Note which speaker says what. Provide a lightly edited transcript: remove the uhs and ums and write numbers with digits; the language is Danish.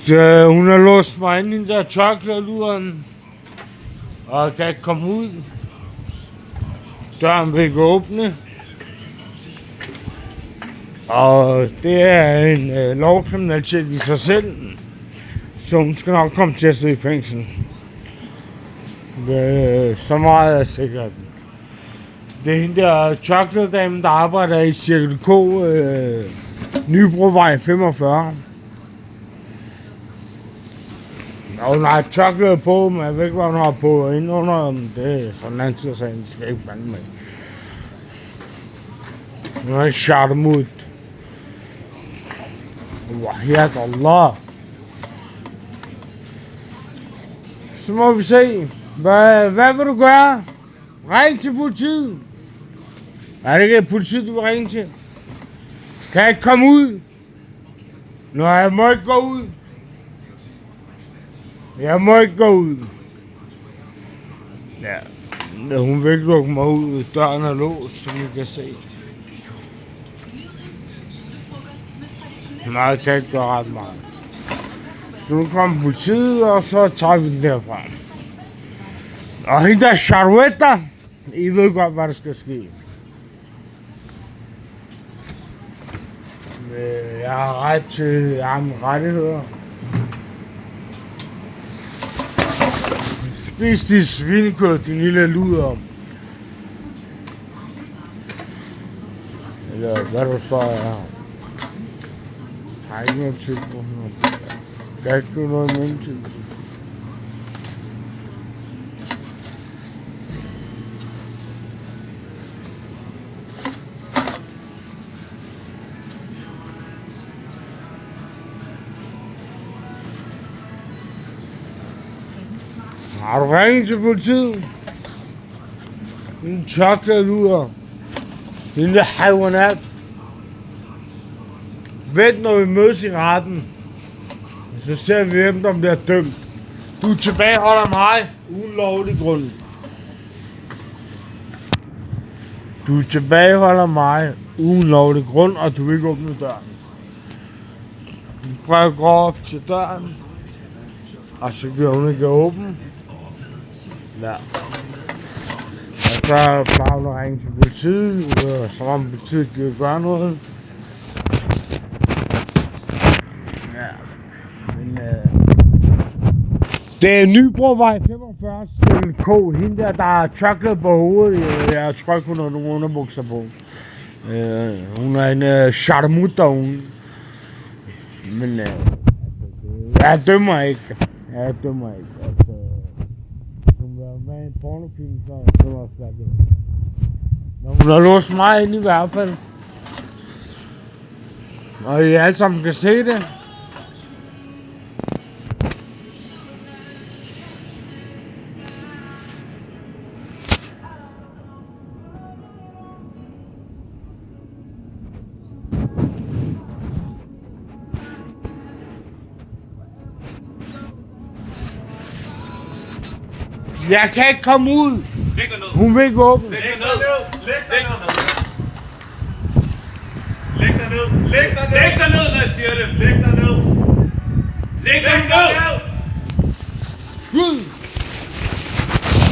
Speaker 1: Hun har låst mig ind i den der tørklædeluren, og jeg kan ikke komme ud. Døren vil ikke åbne. Og det er en lovkriminalitet i sig selv, så hun skal nok komme til at sidde i fængsel. Så meget er sikkert. Det er hende der tørklædedame, der arbejder i Cirkel K, Nybrovej 45. Og hun har et tørklæde på, men jeg ved ikke, hvad hun har på indenunder. Det er sådan en anden tid, så jeg skal ikke blande med. Hun har en chartemut. Wahiyat Allah. Så må vi se. Hvad vil du gøre? Ring til politiet. Er det ikke politiet, du vil ringe til? Kan jeg ikke komme ud? Nå, jeg må ikke gå ud. Jeg må ikke gå ud. Ja, hun vil ikke lukke mig ud. Døren er låst, som I kan se. Nej, jeg kan ikke gøre ret meget. Så nu kommer politiet, og så tager vi den derfra. Og hende der Charlotte, I ved godt, hvad der skal ske. Jeg har ret til rettigheder. Spis de svinekød, din lille luder. Eller hvad du så er. Har ikke noget tilbud. Der er ikke noget mellemtid. Har du ringet til politiet? En tørklædeluder. Den der havanat. Vent, når vi mødes i retten. Så ser vi, hvem der bliver dømt. Du tilbageholder mig uden lovlig grund. Du tilbageholder mig uden lovlig grund, og du vil ikke åbne døren. Du prøver at gå op til døren, og så bliver hun ikke åben. Ja. Og så plejer hun at ringe til politiet, og så om politiet kan gøre noget. Ja. Men det er Nybrovej 45, Cirkel K. Hende der er tørklæde på hovedet. Jeg tror ikke, hun har nogle underbukser på. Hun er en charmut derude. Men jeg dømmer ikke. Altså, hun var med i en pornofilm, så det var også det. Men hun har låst mig ind i hvert fald. Og I alle sammen kan se det. Jeg kan ikke komme ud.
Speaker 2: Læg dig ned.
Speaker 1: Hun vil ikke åbne.
Speaker 2: Læg dig ned. Læg dig ned. Læg dig ned, når jeg siger det. Læg dig ned. Læg dig ned.
Speaker 1: Skyd.